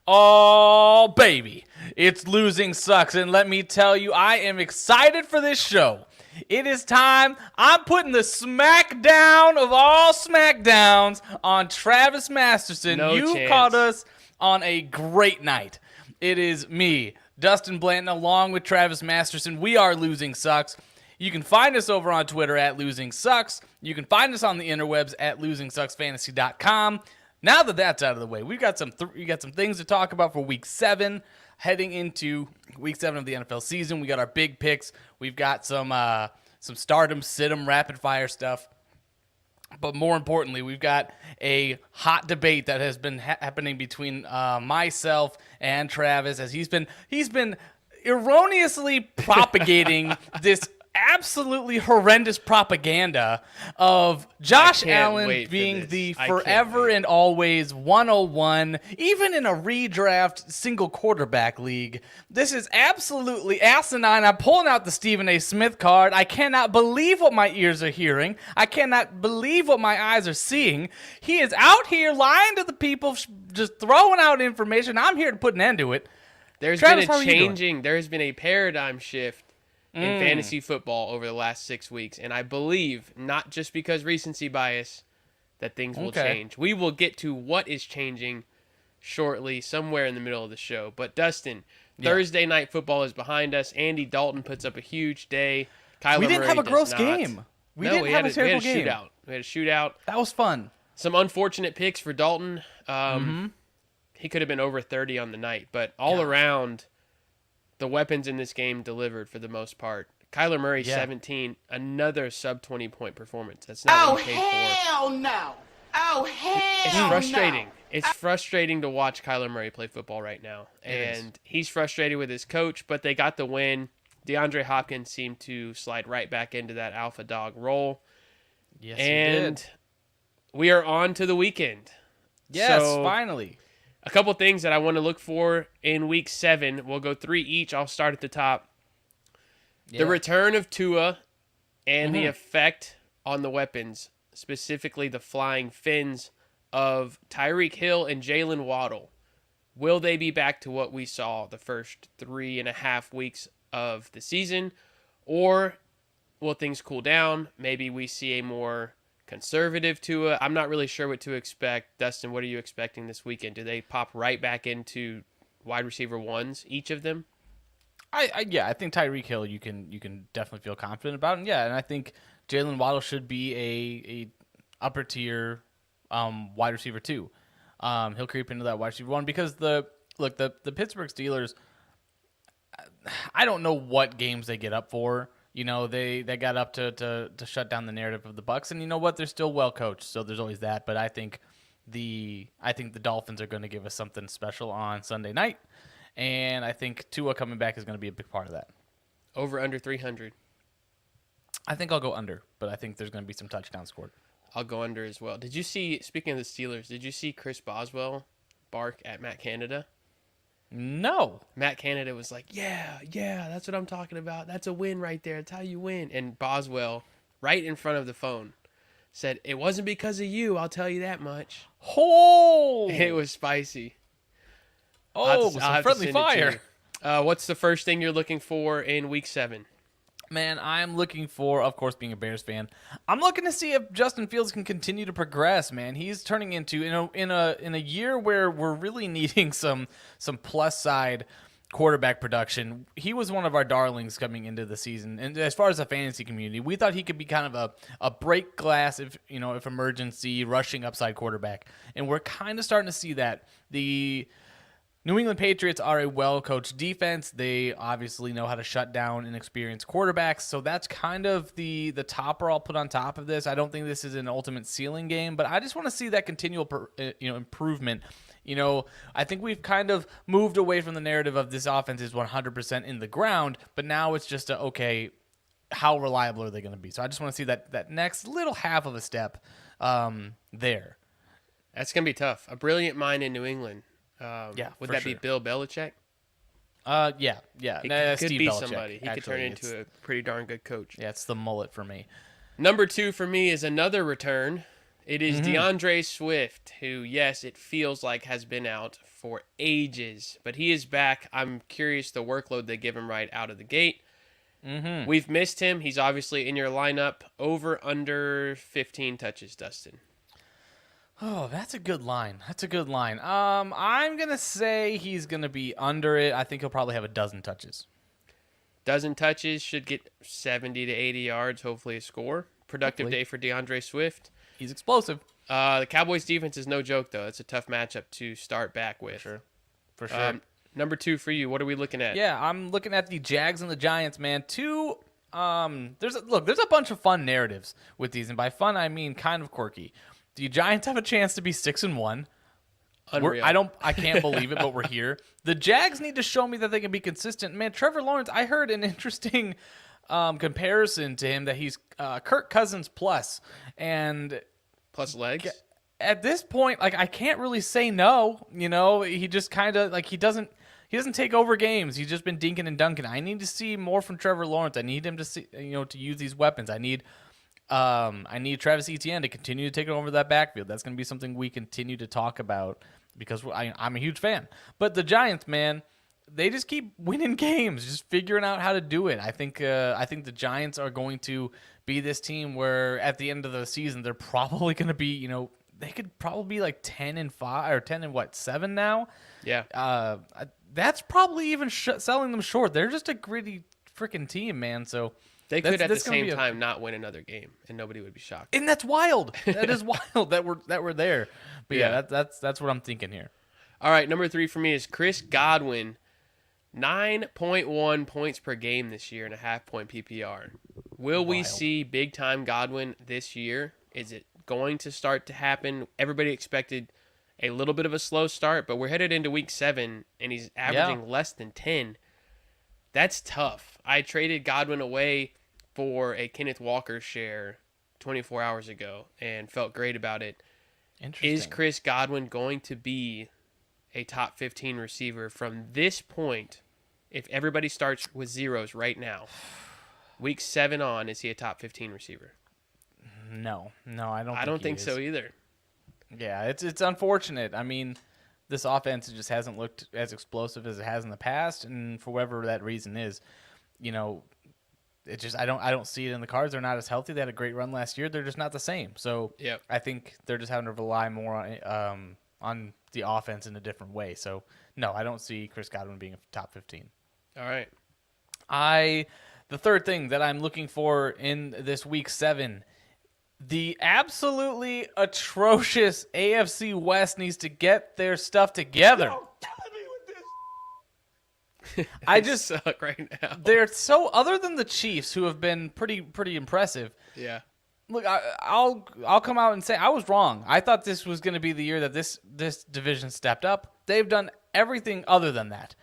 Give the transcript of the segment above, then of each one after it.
Oh, baby, it's Losing Sucks, and let me tell you, I am excited for this show. It is time. I'm putting the smackdown of all smackdowns on Travis Masterson. No You chance. caught us on a great night. It is me, Dustin Blanton, along with Travis Masterson. We are Losing Sucks. You can find us over on Twitter at Losing Sucks. You can find us on the interwebs at losingsucksfantasy.com. Now that that's out of the way, we got some things to talk about for Week 7, heading into Week 7 of the NFL season. We got our big picks. We've got some stardom, sit-em, rapid-fire stuff. But more importantly, we've got a hot debate that has been happening between myself and Travis, as he's been erroneously propagating this absolutely horrendous propaganda of Josh Allen being the forever and always 101, even in a redraft single quarterback league. This is absolutely asinine. I'm pulling out the Stephen A. Smith card. I cannot believe what my ears are hearing. I cannot believe what my eyes are seeing. He is out here lying to the people, just throwing out information. I'm here to put an end to it. There's Travis, been a paradigm shift in fantasy football over the last 6 weeks, and I believe, not just because recency bias, that things will change. We will get to what is changing shortly, somewhere in the middle of the show. But Dustin, Thursday night football is behind us. Andy Dalton puts up a huge day. Kyler We didn't Murray have a does gross not. game. We No, didn't have a terrible we had a game. shootout. We had a shootout. That was fun. Some unfortunate picks for Dalton. He could have been over 30 on the night, but all around, the weapons in this game delivered for the most part. Kyler Murray, 17, another sub-20 point performance. That's not what he paid for. Hell no! Oh, hell It's frustrating. It's frustrating to watch Kyler Murray play football right now. And he's frustrated with his coach, but they got the win. DeAndre Hopkins seemed to slide right back into that alpha dog role. Yes, And he did. we are on to the weekend. Yes, So, finally. a couple things that I want to look for in Week 7. We'll go 3 each. I'll start at the top. The return of Tua and the effect on the weapons, specifically the flying fins of Tyreek Hill and Jalen Waddle. Will they be back to what we saw the first 3.5 weeks of the season? Or will things cool down? Maybe we see a more conservative Tua. I'm not really sure what to expect. Dustin, what are you expecting this weekend? Do they pop right back into wide receiver ones, each of them? I think Tyreek Hill you can definitely feel confident about, and I think Jalen Waddle should be a upper tier wide receiver too. He'll creep into that wide receiver one because the Pittsburgh Steelers, I don't know what games they get up for. You know, they got up to shut down the narrative of the Bucs, and you know what? They're still well coached, so there's always that. But I think the Dolphins are going to give us something special on Sunday night. And I think Tua coming back is going to be a big part of that. Over under 300. I think I'll go under, but I think there's going to be some touchdowns scored. I'll go under as well. Did you see, speaking of the Steelers, did you see Chris Boswell bark at Matt Canada? No. Matt Canada was like, yeah, that's what I'm talking about. That's a win right there. That's how you win. And Boswell, right in front of the phone, said, it wasn't because of you, I'll tell you that much. Oh! It was spicy. Oh, I'll some have to friendly send it to fire. you. What's the first thing you're looking for in Week 7? Man, I'm looking for, of course, being a Bears fan, I'm looking to see if Justin Fields can continue to progress. Man, he's turning into in a year where we're really needing some plus side quarterback production. He was one of our darlings coming into the season, and as far as the fantasy community, we thought he could be kind of a break glass if emergency rushing upside quarterback, and we're kind of starting to see that. The New England Patriots are a well-coached defense. They obviously know how to shut down inexperienced quarterbacks, so that's kind of the topper I'll put on top of this. I don't think this is an ultimate ceiling game, but I just want to see that continual improvement. I think we've kind of moved away from the narrative of this offense is 100% in the ground, but now it's just how reliable are they going to be? So I just want to see that next little half of a step there. That's going to be tough. A brilliant mind in New England. Would that be Bill Belichick? Yeah. He could Steve be Belichick, somebody. He could turn into a pretty darn good coach. Yeah, it's the mullet for me. Number 2 for me is another return. It is DeAndre Swift, who, yes, it feels like has been out for ages, but he is back. I'm curious the workload they give him right out of the gate. We've missed him. He's obviously in your lineup. Over, under 15 touches, Dustin. Oh, that's a good line. I'm going to say he's going to be under it. I think he'll probably have a dozen touches. Dozen touches, should get 70 to 80 yards, hopefully a score. Productive day for DeAndre Swift. He's explosive. The Cowboys defense is no joke, though. It's a tough matchup to start back with. For sure. Number 2 for you. What are we looking at? Yeah, I'm looking at the Jags and the Giants, man. There's a bunch of fun narratives with these, and by fun I mean kind of quirky. The Giants have a chance to be 6-1. Unreal. I can't believe it, but we're here. The Jags need to show me that they can be consistent. Man, Trevor Lawrence, I heard an interesting comparison to him that he's Kirk Cousins plus, and plus legs. At this point, like, I can't really say no. You know, he just kind of like he doesn't take over games. He's just been dinking and dunking. I need to see more from Trevor Lawrence. I need him to see, to use these weapons. I need Travis Etienne to continue to take over that backfield. That's going to be something we continue to talk about because I'm a huge fan. But the Giants, man, they just keep winning games, just figuring out how to do it. I think the Giants are going to be this team where at the end of the season they're probably going to be, they could probably be like 10-5 or 10-7 now. Yeah. That's probably even selling them short. They're just a gritty freaking team, man. So they could at the same time not win another game, and nobody would be shocked. And that's wild. That is wild that we're there. But yeah, that's what I'm thinking here. All right, number 3 for me is Chris Godwin. 9.1 points per game this year and a half-point PPR. Will we see big-time Godwin this year? Is it going to start to happen? Everybody expected a little bit of a slow start, but we're headed into week 7, and he's averaging less than 10. That's tough. I traded Godwin away for a Kenneth Walker share 24 hours ago and felt great about it. Interesting. Is Chris Godwin going to be a top 15 receiver from this point? If everybody starts with zeros right now, week 7 on, is he a top 15 receiver? No, I don't think so either. Yeah, it's unfortunate. I mean, this offense just hasn't looked as explosive as it has in the past, and for whatever that reason is, it just I don't see it in the cards. They're not as healthy. They had a great run last year. They're just not the same. So I think they're just having to rely more on the offense in a different way. So no, I don't see Chris Godwin being a top 15. All right. The third thing that I'm looking for in this week 7. The absolutely atrocious AFC West needs to get their stuff together. I just suck right now. They're so, other than the Chiefs, who have been pretty impressive. Yeah. Look, I'll come out and say I was wrong. I thought this was going to be the year that this division stepped up. They've done everything other than that.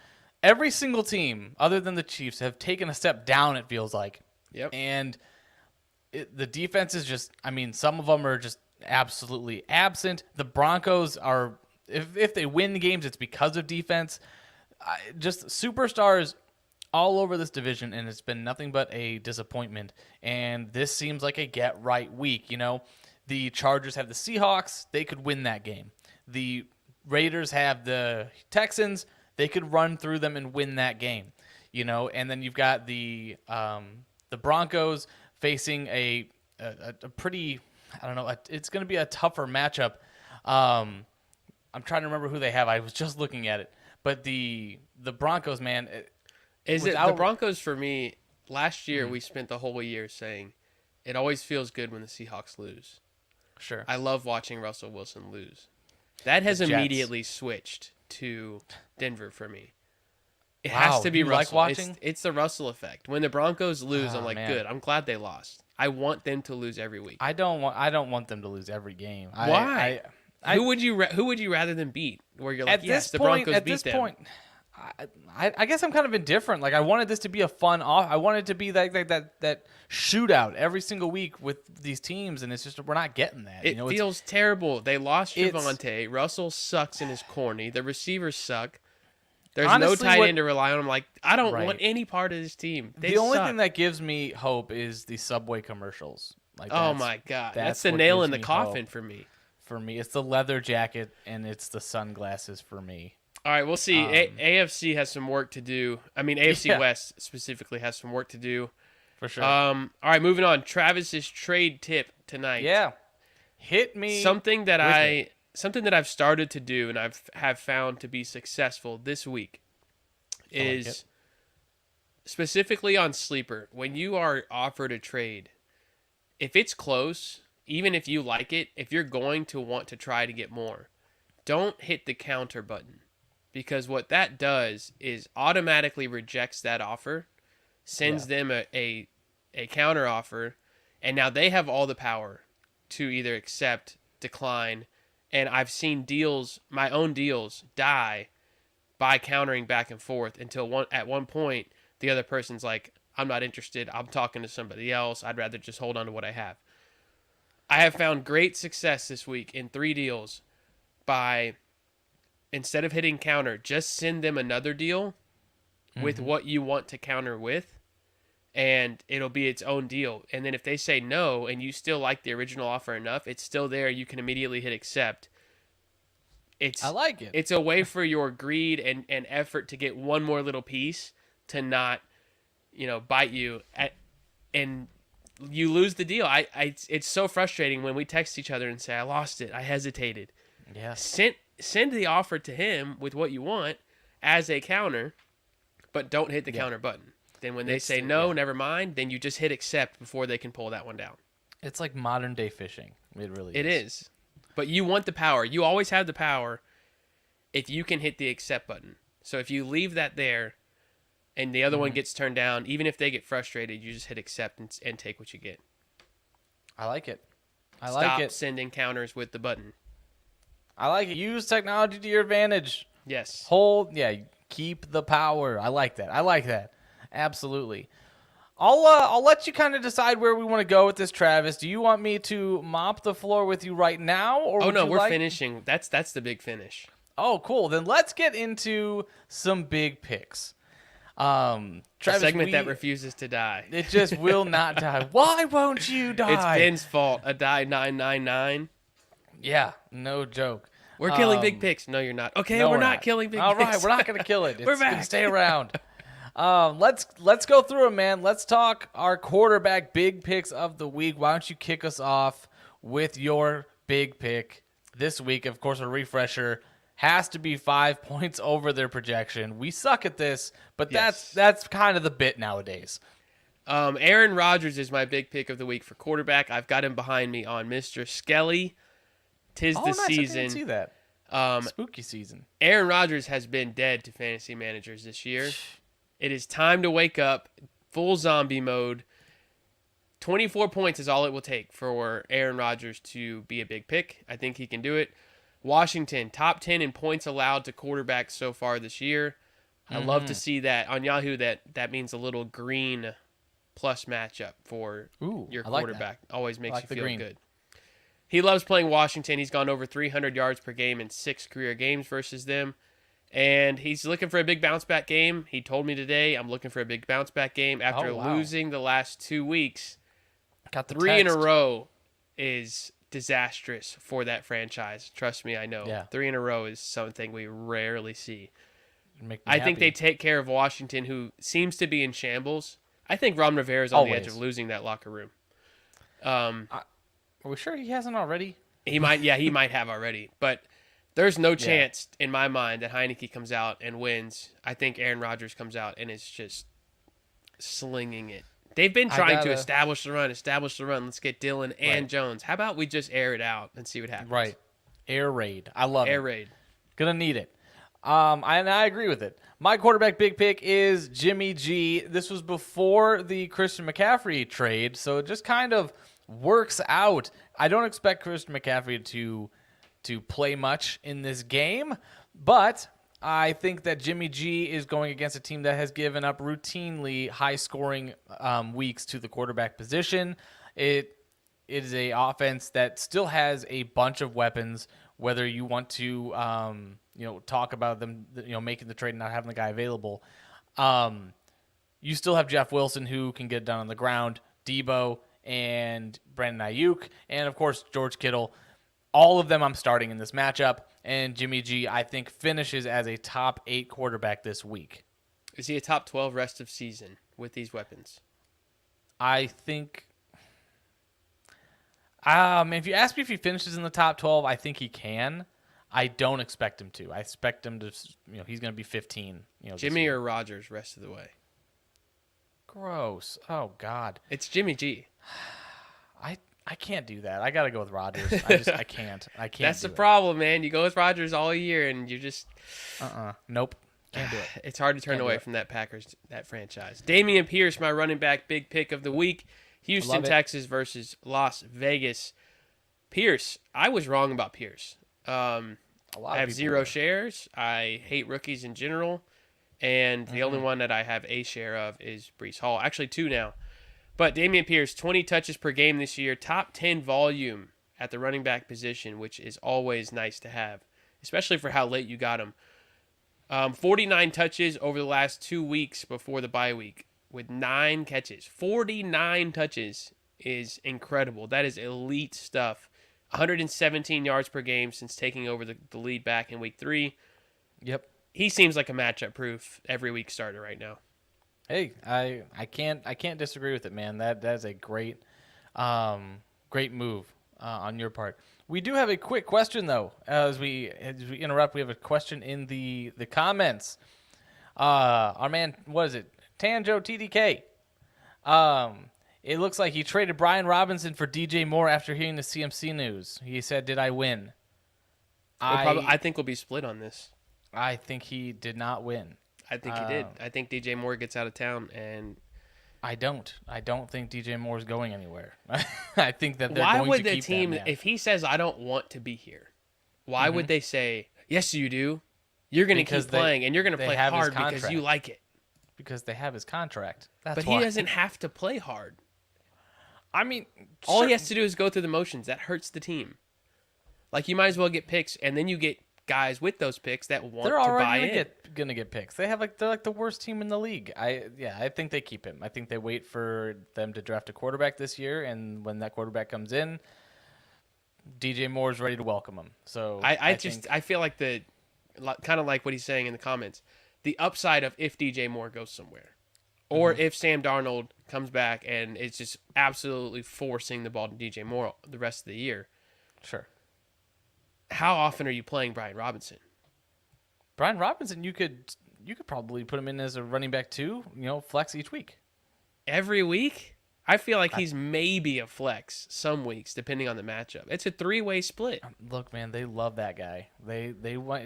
Every single team other than the Chiefs have taken a step down, it feels like. Yep. And the defense is just, some of them are just absolutely absent. The Broncos are, if they win the games, it's because of defense. Just superstars all over this division, and it's been nothing but a disappointment. And this seems like a get-right week, The Chargers have the Seahawks. They could win that game. The Raiders have the Texans. They could run through them and win that game, And then you've got the Broncos facing a pretty, it's going to be a tougher matchup. I'm trying to remember who they have. I was just looking at it. But the Broncos, man. The Broncos for me, last year we spent the whole year saying it always feels good when the Seahawks lose. Sure. I love watching Russell Wilson lose. That has immediately switched to Denver for me. It has to be you Russell. Like watching? It's the Russell effect. When the Broncos lose, I'm like, man. good. I'm glad they lost. I want them to lose every week. I don't want them to lose every game. Why? Who would you rather than beat? Where you're like, yes, the Broncos beat them. Point, I guess I'm kind of indifferent. Like, I wanted this to be a fun off. I wanted it to be that shootout every single week with these teams, and it's just we're not getting that. It feels terrible. They lost Javonte. Russell sucks and is corny. The receivers suck. There's honestly, no tight end to rely on. I'm like, I don't want any part of this team. The only thing that gives me hope is the Subway commercials. Like, Oh my God, that's the what nail gives in the me coffin hope. for me. For me, it's the leather jacket and it's the sunglasses for me. All right, we'll see. AFC has some work to do. I mean, AFC Yeah. West specifically has some work to do. For sure. All right, moving on. Travis's trade tip tonight. Yeah. Hit me. Something that with it. something that I've started to do and have found to be successful this week is it. specifically on Sleeper. When you are offered a trade, if it's close, even if you like it, if you're going to want to try to get more, don't hit the counter button, because what that does is automatically rejects that offer, sends them a counter offer, and now they have all the power to either accept, decline, and I've seen deals, my own deals, die by countering back and forth until at one point the other person's like, I'm not interested, I'm talking to somebody else, I'd rather just hold on to what I have. I have found great success this week in 3 deals by, instead of hitting counter, just send them another deal with what you want to counter with, and it'll be its own deal. And then if they say no and you still like the original offer enough, it's still there. You can immediately hit accept. I like it. It's a way for your greed and effort to get one more little piece to not, bite you and you lose the deal. It's so frustrating when we text each other and say, I lost it, I hesitated. Yeah. Send the offer to him with what you want as a counter, but don't hit the counter button. Then when they say no, never mind, then you just hit accept before they can pull that one down. It's like modern day fishing. It really is. It is. But you want the power. You always have the power if you can hit the accept button. So if you leave that there and the other one gets turned down, even if they get frustrated, you just hit accept and take what you get. I like it. Stop sending counters with the button. I like it. Use technology to your advantage. Yes. Keep the power. I like that. Absolutely. I'll let you kind of decide where we want to go with this, Travis. Do you want me to mop the floor with you right now, or would you we're like... finishing. That's the big finish. Oh, cool. Then let's get into some big picks. Travis, a segment that refuses to die. It just will not die. Why won't you die? It's Ben's fault. A die 999. Yeah, no joke. We're killing big picks. No, you're not. Okay, No, we're not killing big picks. All right, we're not going to kill it. We're It's going to back. stay around. Let's go through it, man. Let's talk our quarterback big picks of the week. Why don't you kick us off with your big pick this week? Of course, a refresher has to be 5 points over their projection. We suck at this, but Yes. that's kind of the bit nowadays. Aaron Rodgers is my big pick of the week for quarterback. I've got him behind me on Mr. Skelly. Tis the Nice. I season. didn't see that. Spooky season. Aaron Rodgers has been dead to fantasy managers this year. It is time to wake up. Full zombie mode. 24 points is all it will take for Aaron Rodgers to be a big pick. I think he can do it. Washington, top 10 in points allowed to quarterbacks so far this year. I love to see that. On Yahoo, that means a little green plus matchup for your I like quarterback. Always makes like you the feel green. good. He loves playing Washington. He's gone over 300 yards per game in 6 career games versus them. And he's looking for a big bounce back game. He told me today, I'm looking for a big bounce back game after Oh, wow. losing the last 2 weeks. Got the 3 in a text. row is disastrous for that franchise. Trust me, I know. Yeah. 3 in a row is something we rarely see. Make me I think they happy. take care of Washington, who seems to be in shambles. I think Ron Rivera is on the edge Always. of losing that locker room. Are we sure he hasn't already? He might have already, but there's no chance in my mind that Heineke comes out and wins. I think Aaron Rodgers comes out and is just slinging it. They've been trying to establish the run. Let's get Dillon and Jones. How about we just air it out and see what happens? Right. Air raid. I love it. Air raid. Gonna need it. I agree with it. My quarterback big pick is Jimmy G. This was before the Christian McCaffrey trade, so it just kind of works out. I don't expect Christian McCaffrey to play much in this game, but I think that Jimmy G is going against a team that has given up routinely high-scoring weeks to the quarterback position. It is a offense that still has a bunch of weapons. Whether you want to, talk about them, making the trade and not having the guy available, you still have Jeff Wilson who can get it done on the ground. Debo and Brandon Ayuk, and of course George Kittle. All of them I'm starting in this matchup, and Jimmy G, I think, finishes as a top 8 quarterback this week. Is he a top 12 rest of season with these weapons? I think, if you ask me if he finishes in the top 12, I think he can. I don't expect him to. I expect him to, he's going to be 15. Jimmy or Rodgers rest of the way? Gross. Oh, God. It's Jimmy G. I can't do that. I got to go with Rodgers. I can't. That's the problem, man. You go with Rodgers all year, and you just... Nope. Can't do it. It's hard to turn away from that franchise. Dameon Pierce, my running back, big pick of the week. Houston, Texas versus Las Vegas. Pierce, I was wrong about Pierce. I have 0 shares. I hate rookies in general. And the only one that I have a share of is Breece Hall. Actually, 2 now. But Dameon Pierce, 20 touches per game this year. Top 10 volume at the running back position, which is always nice to have, especially for how late you got him. 49 touches over the last 2 weeks before the bye week with 9 catches. 49 touches is incredible. That is elite stuff. 117 yards per game since taking over the lead back in week 3. Yep. He seems like a matchup proof every week starter right now. Hey, I can't disagree with it, man. That is a great move on your part. We do have a quick question though. As we interrupt, we have a question in the comments. Our man, what is it? Tanjo TDK. It looks like he traded Brian Robinson for DJ Moore after hearing the CMC news. He said, "Did I win?" I think we'll be split on this. I think he did not win. I think he did. I think DJ Moore gets out of town, and I don't think DJ Moore is going anywhere. I think that they're why going would to the keep team, that man. if he says I don't want to be here, why would they say yes you do? You're going to keep playing, and you're going to play hard because you like it. Because they have his contract. That's but why. he doesn't have to play hard. I mean, all he has to do is go through the motions. That hurts the team. Like, you might as well get picks, and then you get guys with those picks that want to buy in. They're already gonna get picks. They're like the worst team in the league. I think they keep him. I think they wait for them to draft a quarterback this year, and when that quarterback comes in, DJ Moore is ready to welcome him. So I feel like kind of like what he's saying in the comments, the upside of if DJ Moore goes somewhere, or if Sam Darnold comes back and it's just absolutely forcing the ball to DJ Moore the rest of the year. Sure. How often are you playing Brian Robinson? Brian Robinson, you could probably put him in as a running back too. Flex each week. Every week? I feel like he's maybe a flex some weeks, depending on the matchup. It's a 3-way split. Look, man, they love that guy. They want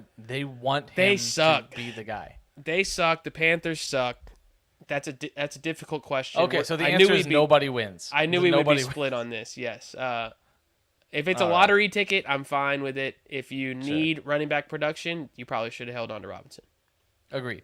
him to be the guy. They suck. The Panthers suck. That's a difficult question. Okay, so the answer is nobody wins. I knew we would be split on this. Yes. If it's a lottery ticket, I'm fine with it. If you need running back production, you probably should have held on to Robinson. Agreed.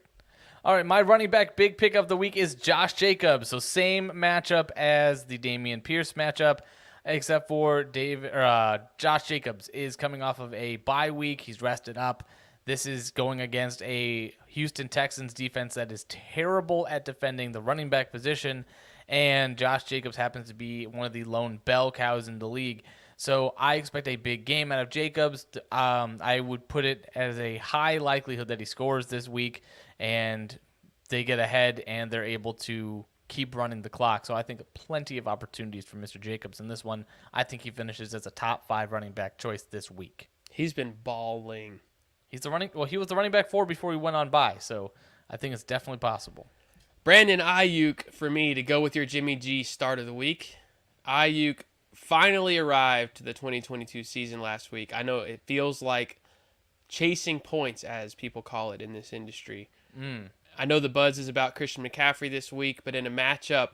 All right, my running back big pick of the week is Josh Jacobs. So same matchup as the Dameon Pierce matchup, except for Josh Jacobs is coming off of a bye week. He's rested up. This is going against a Houston Texans defense that is terrible at defending the running back position, and Josh Jacobs happens to be one of the lone bell cows in the league. So I expect a big game out of Jacobs. I would put it as a high likelihood that he scores this week, and they get ahead, and they're able to keep running the clock. So I think plenty of opportunities for Mr. Jacobs in this one. I think he finishes as a top 5 running back choice this week. He's been balling. He was the running back 4 before he went on bye, so I think it's definitely possible. Brandon Ayuk, for me, to go with your Jimmy G start of the week. Ayuk finally arrived to the 2022 season last week. I know it feels like chasing points, as people call it in this industry. I know the buzz is about Christian McCaffrey this week, but in a matchup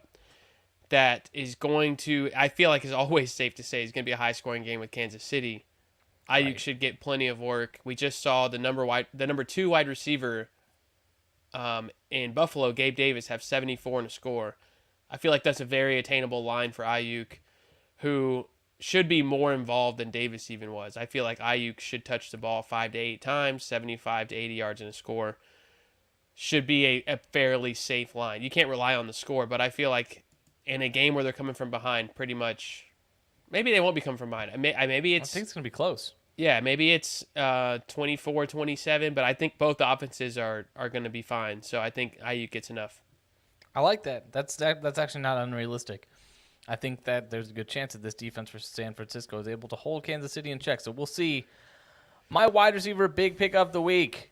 that is going to, I feel like is always safe to say, is going to be a high-scoring game with Kansas City, Ayuk should get plenty of work. We just saw the number 2 wide receiver in Buffalo, Gabe Davis, have 74 in a score. I feel like that's a very attainable line for Ayuk, who should be more involved than Davis even was. I feel like Ayuk should touch the ball 5 to 8 times, 75 to 80 yards in a score. Should be a fairly safe line. You can't rely on the score, but I feel like in a game where they're coming from behind pretty much. Maybe they won't be coming from behind. Maybe I it's think it's going to be close. yeah, maybe it's 24-27, but I think both offenses are going to be fine. So I think Ayuk gets enough. I like that. That's actually not unrealistic. I think that there's a good chance that this defense for San Francisco is able to hold Kansas City in check. So we'll see. My wide receiver big pick of the week,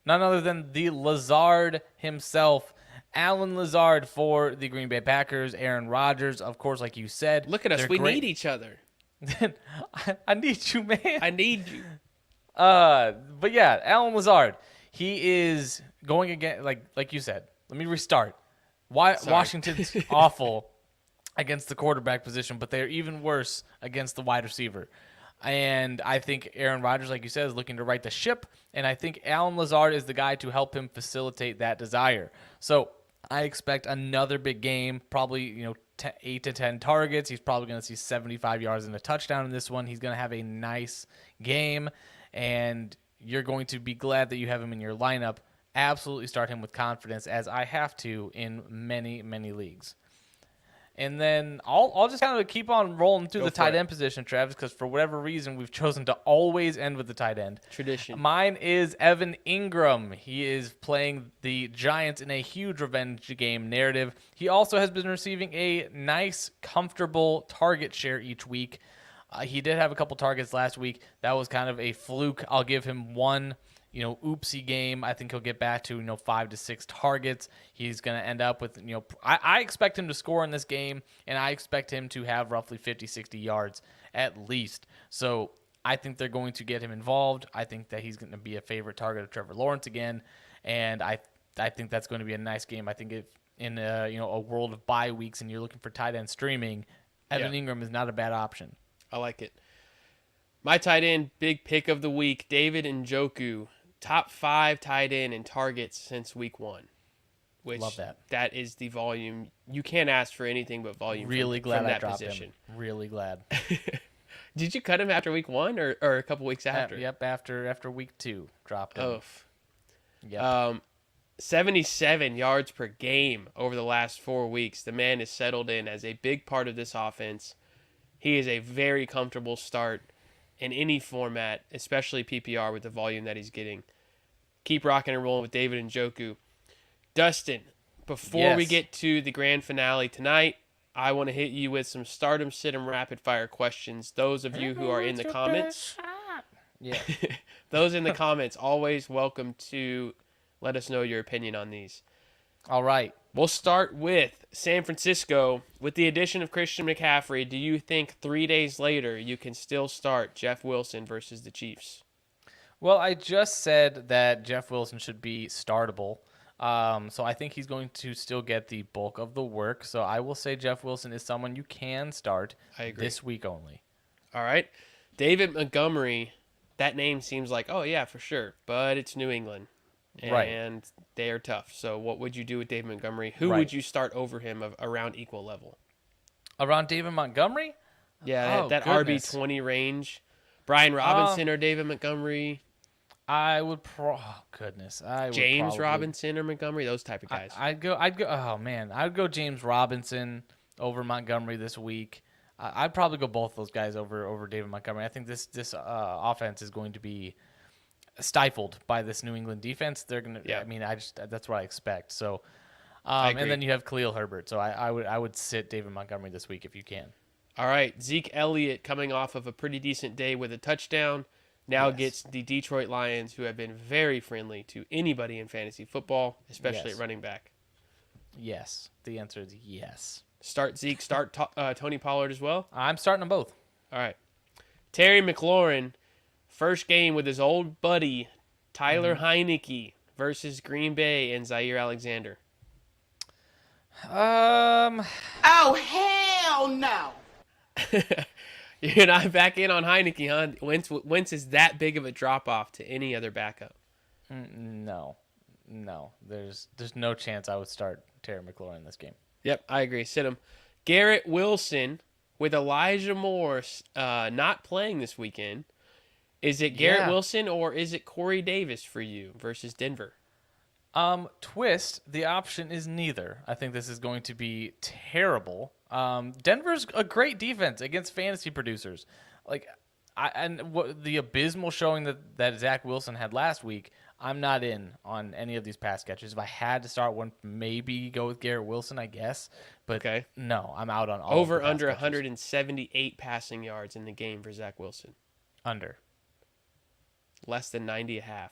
none other than the Lazard himself, Alan Lazard for the Green Bay Packers. Aaron Rodgers, of course, like you said. Look at us. they're We great. need each other. I need you, man. I need you. But yeah, Alan Lazard. He is going again, like you said. Let me restart. Washington's awful against the quarterback position, but they're even worse against the wide receiver. And I think Aaron Rodgers, like you said, is looking to right the ship. And I think Alan Lazard is the guy to help him facilitate that desire. So I expect another big game, probably 8 to 10 targets. He's probably going to see 75 yards and a touchdown in this one. He's going to have a nice game, and you're going to be glad that you have him in your lineup. Absolutely start him with confidence, as I have to in many, many leagues. And then I'll just kind of keep on rolling through the tight end position, Travis, because for whatever reason, we've chosen to always end with the tight end. Tradition. Mine is Evan Ingram. He is playing the Giants in a huge revenge game narrative. He also has been receiving a nice, comfortable target share each week. He did have a couple targets last week. That was kind of a fluke. I'll give him one oopsie game. I think he'll get back to 5 to 6 targets. He's going to end up with I expect him to score in this game, and I expect him to have roughly 50-60 yards at least. So I think they're going to get him involved. I think that he's going to be a favorite target of Trevor Lawrence again, and I think that's going to be a nice game. I think if in a world of bye weeks and you're looking for tight end streaming, Evan Ingram is not a bad option. I like it. My tight end big pick of the week, David Njoku. Top 5 tight end in targets since week 1. Which Love that. That is the volume. You can't ask for anything but volume Really from glad I that dropped position. him. Really glad. Did you cut him after week 1 or a couple weeks after? Yep, after week 2, dropped him. Oof. Yep. 77 yards per game over the last 4 weeks. The man is settled in as a big part of this offense. He is a very comfortable start in any format, especially PPR with the volume that he's getting. Keep rocking and rolling with David Njoku. Dustin, before we get to the grand finale tonight, I want to hit you with some stardom, sit-em, rapid-fire questions. Those of you who are in the comments, those in the comments, always welcome to let us know your opinion on these. All right. We'll start with San Francisco. With the addition of Christian McCaffrey, do you think 3 days later you can still start Jeff Wilson versus the Chiefs? Well, I just said that Jeff Wilson should be startable. So I think he's going to still get the bulk of the work. So I will say Jeff Wilson is someone you can start this week only. All right. David Montgomery, that name seems like, oh, yeah, for sure. But it's New England. And they are tough. So what would you do with David Montgomery? Who would you start over him of around equal level? Around David Montgomery? Yeah, that RB20 range. Brian Robinson or David Montgomery? I would James Robinson or Montgomery, those type of guys. I'd go James Robinson over Montgomery this week. I'd probably go both those guys over David Montgomery. I think this offense is going to be stifled by this New England defense. They're gonna. Yeah. I mean, that's what I expect. So, and then you have Khalil Herbert. So I would sit David Montgomery this week if you can. All right, Zeke Elliott coming off of a pretty decent day with a touchdown. Now gets the Detroit Lions, who have been very friendly to anybody in fantasy football, especially at running back. Yes, the answer is yes. Start Zeke. Start Tony Pollard as well. I'm starting them both. All right, Terry McLaurin. First game with his old buddy, Tyler Heineke versus Green Bay and Zaire Alexander. Oh, hell no. You're not back in on Heineke, huh? Wentz is that big of a drop-off to any other backup. No. There's no chance I would start Terry McLaurin in this game. Yep, I agree. Sit him. Garrett Wilson with Elijah Moore not playing this weekend. Is it Garrett Wilson or is it Corey Davis for you versus Denver? Twist, the option is neither. I think this is going to be terrible. Denver's a great defense against fantasy producers. The abysmal showing that Zach Wilson had last week, I'm not in on any of these pass catchers. If I had to start one, maybe go with Garrett Wilson, I guess. But no, I'm out on all Over of the pass under catchers. 178 passing yards in the game for Zach Wilson. Under. Less than 90.5.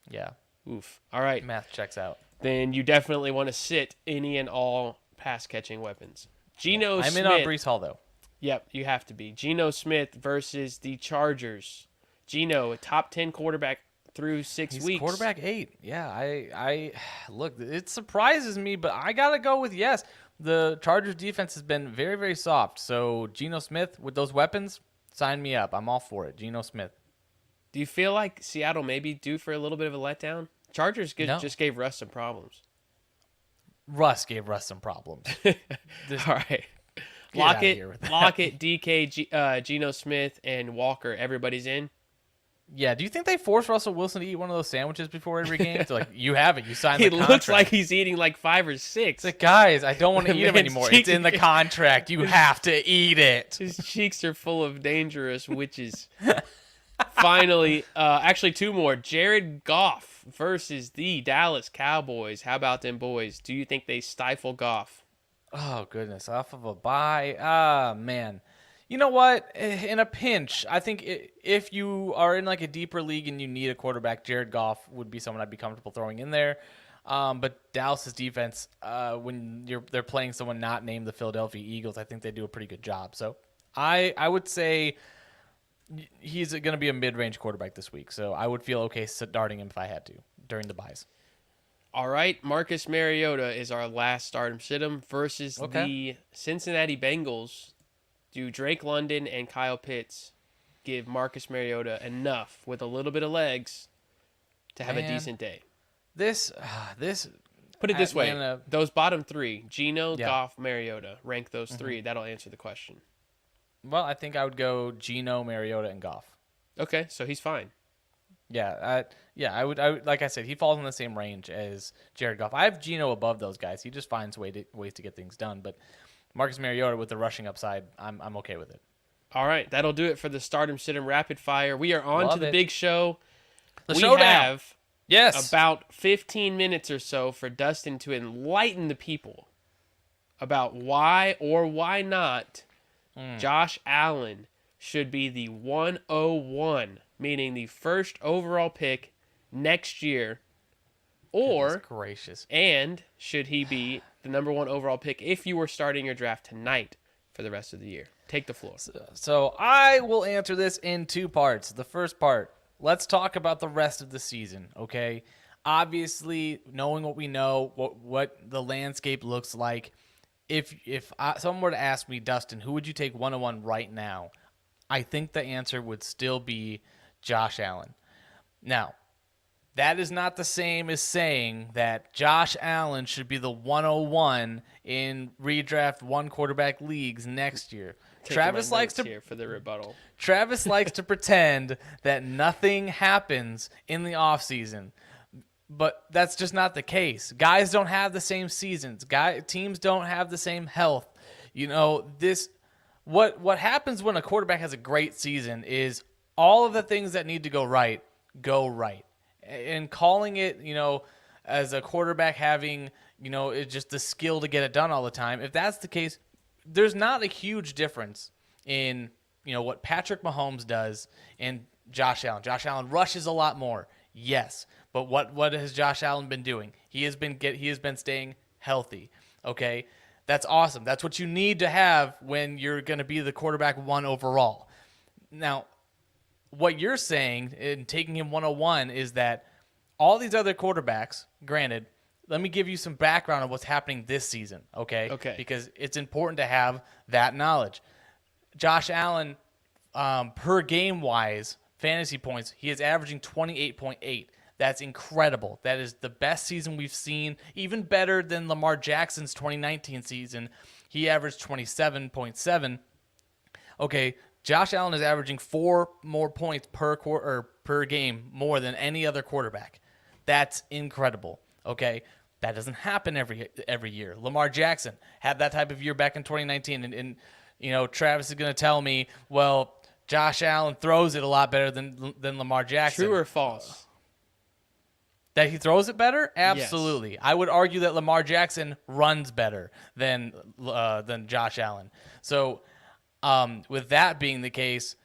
Yeah. Oof. All right. Math checks out. Then you definitely want to sit any and all pass catching weapons. Geno Smith. I'm in on Breece Hall, though. Yep, you have to be. Geno Smith versus the Chargers. Geno, a top 10 quarterback through 6 He's weeks. quarterback 8. Yeah, I look, it surprises me, but I got to go with yes. The Chargers defense has been very, very soft. So Geno Smith with those weapons, sign me up. I'm all for it. Geno Smith. Do you feel like Seattle may be due for a little bit of a letdown? Chargers No. just gave Russ some problems. Russ gave Russ some problems. All right. Get outta here with that. Lockett, DK, Geno Smith, and Walker. Everybody's in. Yeah, do you think they force Russell Wilson to eat one of those sandwiches before every game? So, like, you have it. You signed the He contract. looks like he's eating like 5 or 6. It's like, guys, I don't want to eat them Man's anymore. cheeks- It's in the contract. You have to eat it. His cheeks are full of dangerous witches. Finally, actually 2 more. Jared Goff versus the Dallas Cowboys. How about them boys? Do you think they stifle Goff? Oh, goodness. Off of a bye. Ah, man. You know what? In a pinch, I think if you are in like a deeper league and you need a quarterback, Jared Goff would be someone I'd be comfortable throwing in there. But Dallas's defense, when they're playing someone not named the Philadelphia Eagles, I think they do a pretty good job. So I would say he's going to be a mid-range quarterback this week. So I would feel okay starting him if I had to during the buys. All right, Marcus Mariota is our last start and sit 'em versus the Cincinnati Bengals. Do Drake London and Kyle Pitts give Marcus Mariota enough with a little bit of legs to have a decent day? This Put it this way: Atlanta- those bottom 3, Geno, Yeah. Goff, Mariota, rank those 3. That'll answer the question. Well, I think I would go Geno, Mariota, and Goff. Okay, so he's fine. Yeah, I would. Like I said, he falls in the same range as Jared Goff. I have Geno above those guys. He just finds ways to get things done. But Marcus Mariota with the rushing upside, I'm okay with it. All right, that'll do it for the Stardom Sit-'em Rapid Fire. We are on Love to the it. big show. The we showdown. have Yes. about 15 minutes or so for Dustin to enlighten the people about why or why not Josh Allen should be the 101, meaning the first overall pick next year, or Goodness gracious. and should he be the number 1 overall pick if you were starting your draft tonight for the rest of the year? Take the floor. So I will answer this in 2 parts. The first part, let's talk about the rest of the season, okay? Obviously, knowing what we know, what the landscape looks like, if someone were to ask me, Dustin, who would you take 101 right now? I think the answer would still be Josh Allen. Now, that is not the same as saying that Josh Allen should be the 101 in redraft 1 quarterback leagues next year. Taking Travis my likes notes to here for the rebuttal. Travis likes to pretend that nothing happens in the offseason. But that's just not the case. Guys don't have the same seasons. Teams don't have the same health. You know, what happens when a quarterback has a great season is all of the things that need to go right go right. And calling it, as a quarterback having, it's just the skill to get it done all the time. If that's the case, there's not a huge difference in, what Patrick Mahomes does and Josh Allen. Josh Allen rushes a lot more. Yes. But what has Josh Allen been doing? He has been staying healthy. Okay? That's awesome. That's what you need to have when you're going to be the quarterback 1 overall. Now, what you're saying in taking him 101 is that all these other quarterbacks, granted, let me give you some background on what's happening this season, okay? Okay. Because it's important to have that knowledge. Josh Allen, per game-wise, fantasy points, he is averaging 28.8. That's incredible. That is the best season we've seen, even better than Lamar Jackson's 2019 season. He averaged 27.7. Okay, Josh Allen is averaging 4 more points per game more than any other quarterback. That's incredible. Okay, that doesn't happen every year. Lamar Jackson had that type of year back in 2019, and Travis is going to tell me, well, Josh Allen throws it a lot better than Lamar Jackson. True or false? That he throws it better? Absolutely. Yes. I would argue that Lamar Jackson runs better than Josh Allen. So, with that being the case,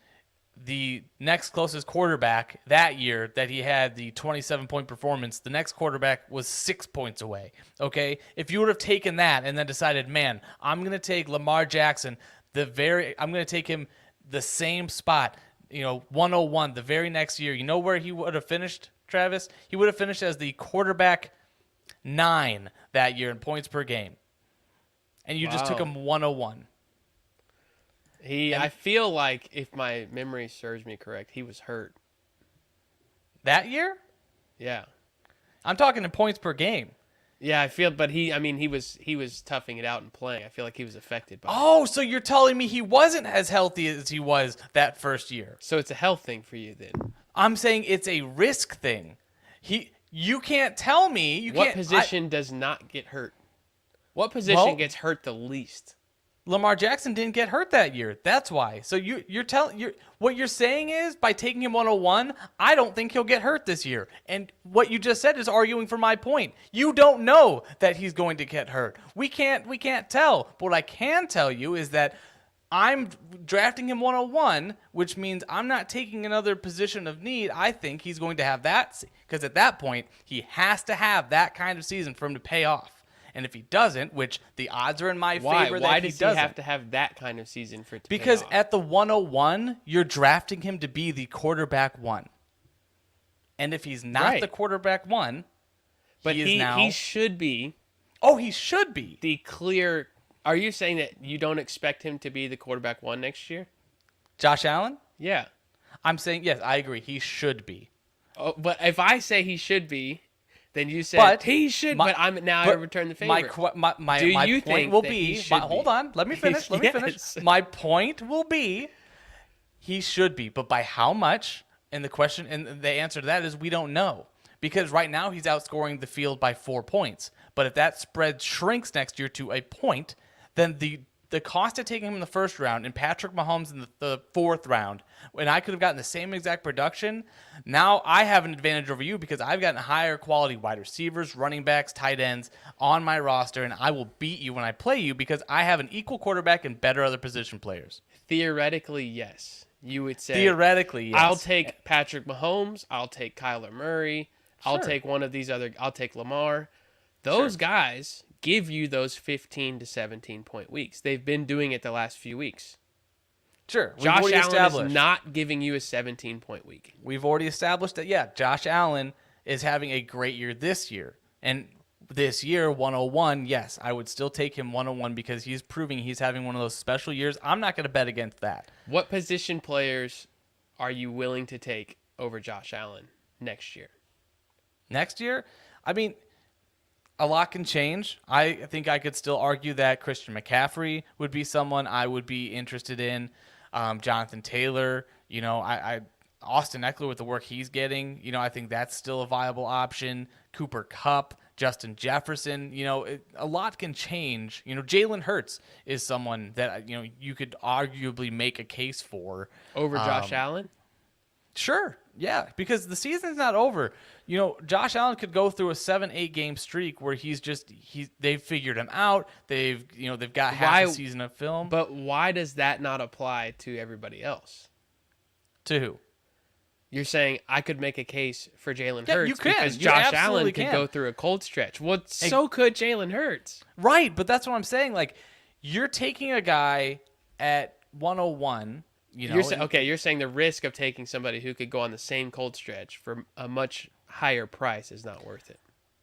the next closest quarterback that year that he had the 27-point performance, the next quarterback was 6 points away. Okay? If you would have taken that and then decided, man, I'm going to take Lamar Jackson, I'm going to take him the same spot, 101 the very next year, you know where he would have finished, Travis? He would have finished as the quarterback 9 that year in points per game. And you just took him 101. I feel like, if my memory serves me correct, he was hurt. That year? Yeah. I'm talking in points per game. Yeah, I feel, but he was toughing it out and playing. I feel like he was affected by it. So you're telling me he wasn't as healthy as he was that first year. So it's a health thing for you then. I'm saying it's a risk thing. You can't tell me. What position does not get hurt? What position gets hurt the least? Lamar Jackson didn't get hurt that year. That's why. So what you're saying is, by taking him 101, I don't think he'll get hurt this year. And what you just said is arguing for my point. You don't know that he's going to get hurt. We can't tell. But what I can tell you is that I'm drafting him 101, which means I'm not taking another position of need. I think he's going to have that, because at that point, he has to have that kind of season for him to pay off. And if he doesn't, which the odds are in my favor that he doesn't. Why does he have to have that kind of season for it to Because pay off? At the 101, you're drafting him to be the quarterback 1. And if he's not the quarterback 1, he should be. Oh, he should be. The clear. Are you saying that you don't expect him to be the quarterback 1 next year? Josh Allen? Yeah. I'm saying, yes, I agree. He should be. Oh, but if I say he should be, then you said he should. I return the favor. My point will be. Hold on. Let me finish. My point will be, he should be. But by how much? And the answer to that is we don't know. Because right now he's outscoring the field by 4 points. But if that spread shrinks next year to a point, then the cost of taking him in the first round and Patrick Mahomes in the 4th round, when I could have gotten the same exact production, now I have an advantage over you because I've gotten higher quality wide receivers, running backs, tight ends on my roster, and I will beat you when I play you because I have an equal quarterback and better other position players. Theoretically, yes. You would say. Theoretically, yes. I'll take Patrick Mahomes. I'll take Kyler Murray. Sure. I'll take one of these other. I'll take Lamar. Those guys give you those 15 to 17 point weeks. They've been doing it the last few weeks. Sure. Josh Allen is not giving you a 17-point week. We've already established that, Josh Allen is having a great year this year. And this year, 101, yes, I would still take him 101 because he's proving he's having one of those special years. I'm not going to bet against that. What position players are you willing to take over Josh Allen next year? Next year? I mean, a lot can change. I think I could still argue that Christian McCaffrey would be someone I would be interested in. Jonathan Taylor, Austin Eckler with the work he's getting, I think that's still a viable option. Cooper Kupp, Justin Jefferson, a lot can change. Jalen Hurts is someone that, you could arguably make a case for. Over Josh Allen? Sure. Yeah, because the season's not over. Josh Allen could go through a 7-8 game streak where they've figured him out. They've got half a season of film. But why does that not apply to everybody else? To who? You're saying I could make a case for Jalen Hurts you can. Because Josh Allen could go through a cold stretch. Well, so could Jalen Hurts. Right, but that's what I'm saying. Like, you're taking a guy at 101. You're saying the risk of taking somebody who could go on the same cold stretch for a much higher price is not worth it.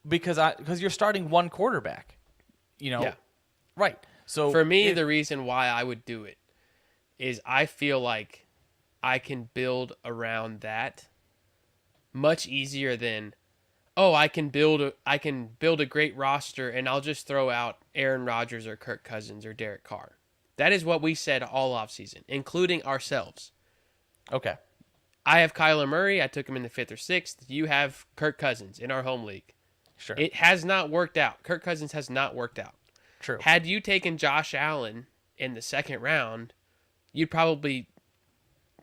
Because you're starting one quarterback. Yeah. Right. So for me, the reason why I would do it is I feel like I can build around that much easier than, I can build a great roster and I'll just throw out Aaron Rodgers or Kirk Cousins or Derek Carr. That is what we said all offseason, including ourselves. Okay. I have Kyler Murray. I took him in the 5th or 6th. You have Kirk Cousins in our home league. Sure. It has not worked out. Kirk Cousins has not worked out. True. Had you taken Josh Allen in the second round, you'd probably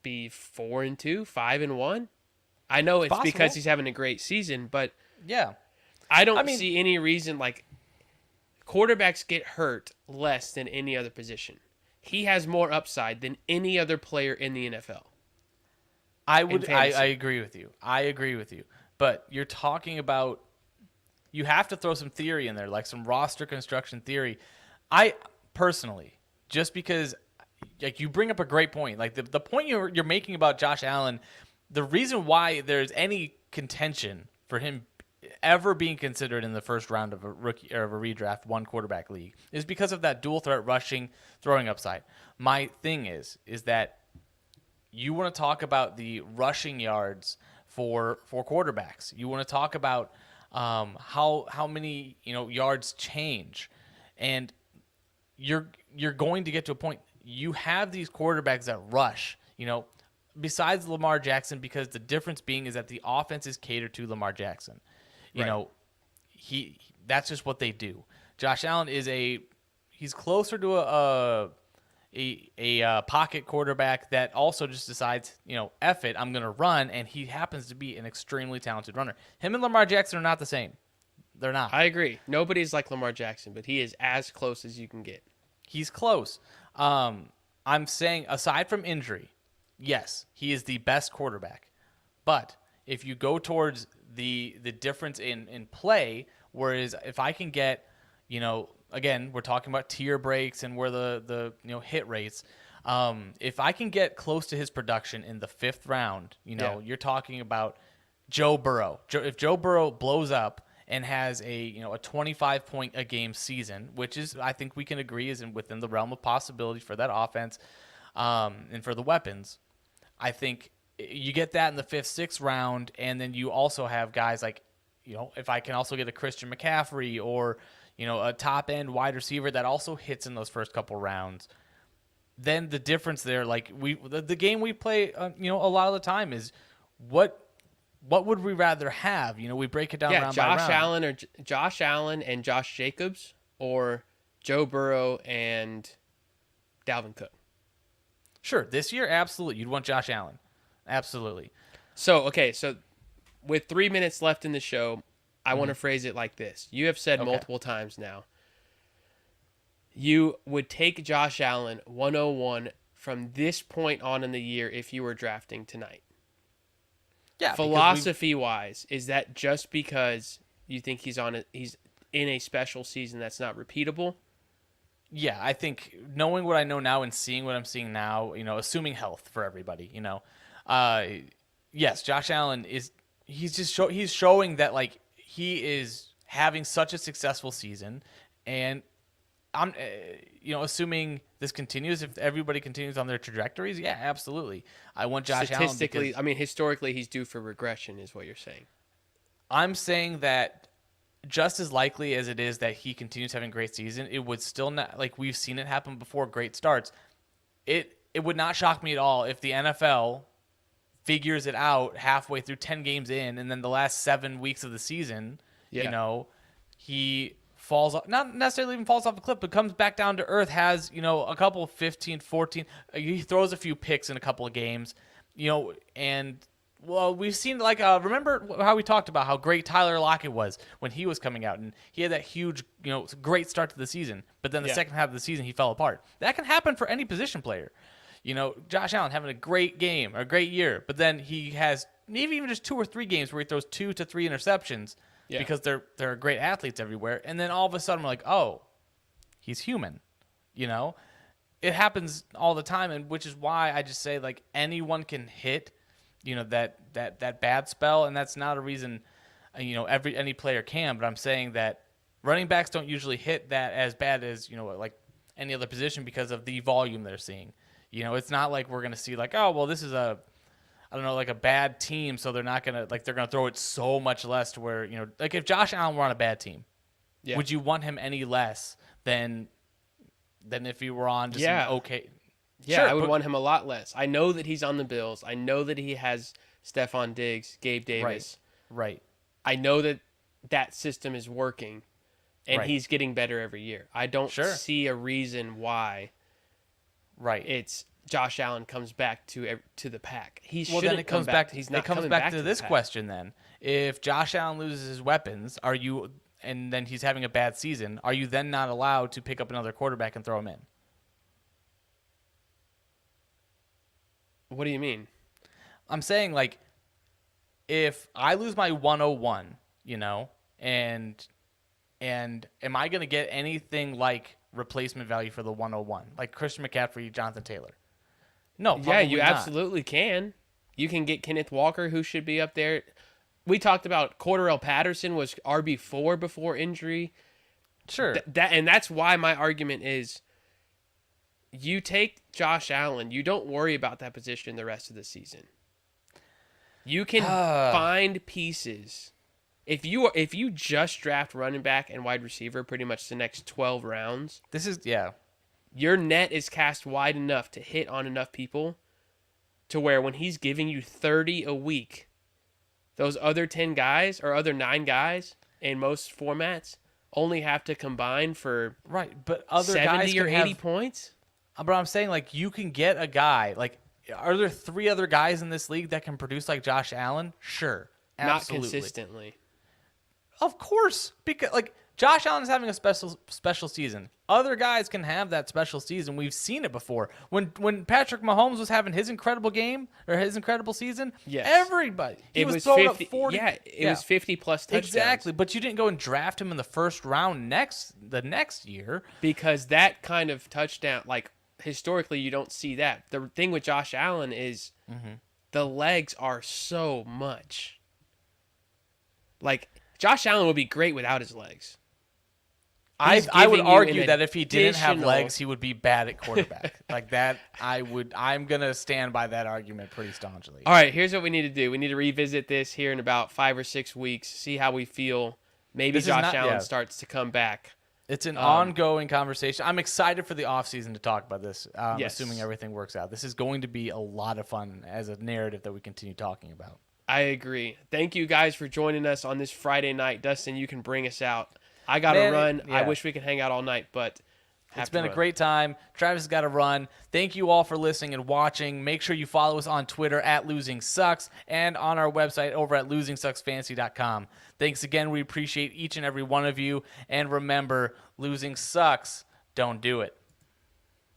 be 4-2, 5-1. I know it's Possible. because he's having a great season, but Yeah. I don't see any reason. Like, quarterbacks get hurt less than any other position. He has more upside than any other player in the NFL. I agree with you. I agree with you. But you're talking about, you have to throw some theory in there, like some roster construction theory. I personally, just because, like, you bring up a great point. Like the point you're making about Josh Allen, the reason why there's any contention for him ever being considered in the first round of a rookie or of a redraft one quarterback league is because of that dual threat rushing throwing upside. My thing is that you want to talk about the rushing yards for quarterbacks. You want to talk about how many yards change, and you're going to get to a point. You have these quarterbacks that rush. Besides Lamar Jackson, because the difference being is that the offense is catered to Lamar Jackson. That's just what they do. Josh Allen he's closer to a pocket quarterback that also just decides, F it, I'm going to run, and he happens to be an extremely talented runner. Him and Lamar Jackson are not the same. They're not. I agree. Nobody's like Lamar Jackson, but he is as close as you can get. He's close. I'm saying, aside from injury, yes, he is the best quarterback. But if you go towards the difference in play, whereas if I can get, again, we're talking about tier breaks and where the hit rates. If I can get close to his production in the 5th round, you're talking about Joe Burrow. If Joe Burrow blows up and has a 25-point a game season, which is, I think we can agree, is within the realm of possibility for that offense and for the weapons, I think you get that in the 5th, 6th round, and then you also have guys like, if I can also get a Christian McCaffrey or a top-end wide receiver that also hits in those first couple rounds, then the difference there, like the game we play, a lot of the time is what would we rather have? We break it down round by round. Josh Allen and Josh Jacobs, or Joe Burrow and Dalvin Cook. Sure, this year, absolutely, you'd want Josh Allen, absolutely. So with 3 minutes left in the show, I want to phrase it like this. You have said multiple times now, you would take Josh Allen 101 from this point on in the year if you were drafting tonight. Yeah. Philosophy-wise, is that just because you think he's in a special season that's not repeatable? Yeah, I think knowing what I know now and seeing what I'm seeing now, assuming health for everybody, yes, Josh Allen he's showing that, like, he is having such a successful season, and I'm assuming this continues, if everybody continues on their trajectories, yeah, absolutely. I want Josh Allen statistically, historically he's due for regression is what you're saying. I'm saying that just as likely as it is that he continues having a great season, it would still not, like we've seen it happen before, great starts. It would not shock me at all if the NFL figures it out halfway through 10 games in, and then the last 7 weeks of the season, he falls off, not necessarily even falls off a cliff, but comes back down to earth, has, a couple 15, 14, he throws a few picks in a couple of games, and well, we've seen, like, remember how we talked about how great Tyler Lockett was when he was coming out, and he had that huge, great start to the season, but then the second half of the season he fell apart. That can happen for any position player. Josh Allen having a great game or a great year, but then he has maybe even just 2 or 3 games where he throws 2 to 3 interceptions because they're great athletes everywhere, and then all of a sudden we're like, oh, he's human. It happens all the time, and which is why I just say, like, anyone can hit that bad spell, and that's not a reason any player can, but I'm saying that running backs don't usually hit that as bad as like any other position because of the volume they're seeing. It's not like we're gonna see, like, oh, well, this is a bad team, so they're not gonna, like, they're gonna throw it so much less to where, like, if Josh Allen were on a bad team, would you want him any less than if he were on just an okay? Yeah, sure, I would want him a lot less. I know that he's on the Bills. I know that he has Stephon Diggs, Gabe Davis. Right. I know that that system is working and Right. he's getting better every year. I don't Sure. see a reason why Right. it's Josh Allen comes back to the pack. He Well, shouldn't then it comes come back. He's not it comes coming back to the this pack. question then: if Josh Allen loses his weapons, and then he's having a bad season, are you then not allowed to pick up another quarterback and throw him in? What do you mean? I'm saying, like, if I lose my 101, and am I going to get anything like replacement value for the 101, like Christian McCaffrey, Jonathan Taylor? No, Yeah, probably you not. absolutely can. You can get Kenneth Walker, who should be up there. We talked about Cordarrelle Patterson was RB4 before injury. Sure. And that's why my argument is you take Josh Allen, you don't worry about that position the rest of the season. You can find pieces. If you just draft running back and wide receiver pretty much the next 12 rounds, This is, yeah. your net is cast wide enough to hit on enough people to where when he's giving you 30 a week, those other 10 guys or other 9 guys in most formats only have to combine for Right, but other guys 70 or can 80 have, points. But I'm saying, like, you can get a guy, like, are there 3 other guys in this league that can produce like Josh Allen? Sure. Absolutely. Not consistently. Of course, because like Josh Allen is having a special season. Other guys can have that special season. We've seen it before. When Patrick Mahomes was having his incredible game or his incredible season, Yes. everybody he It was was throwing 50. up 40. Yeah, it was 50 plus touchdowns. Exactly, but you didn't go and draft him in the first round the next year. Because that kind of touchdown, like historically, you don't see that. The thing with Josh Allen is the legs are so much. Like Josh Allen would be great without his legs. I He's would giving you argue an that if he didn't have additional- legs, he would be bad at quarterback. Like that, I'm gonna stand by that argument pretty staunchly. All right, here's what we need to do. We need to revisit this here in about 5 or 6 weeks, see how we feel. Maybe This is Josh not- Allen yeah. starts to come back. It's an ongoing conversation. I'm excited for the offseason to talk about this, Yes. assuming everything works out. This is going to be a lot of fun as a narrative that we continue talking about. I agree. Thank you guys for joining us on this Friday night. Dustin, you can bring us out. I got to Man, run. I yeah. wish we could hang out all night, but It's been a great time. Travis has got to run. Thank you all for listening and watching. Make sure you follow us on Twitter at Losing Sucks and on our website over at losingsucksfantasy.com. Thanks again. We appreciate each and every one of you. And remember, losing sucks. Don't do it.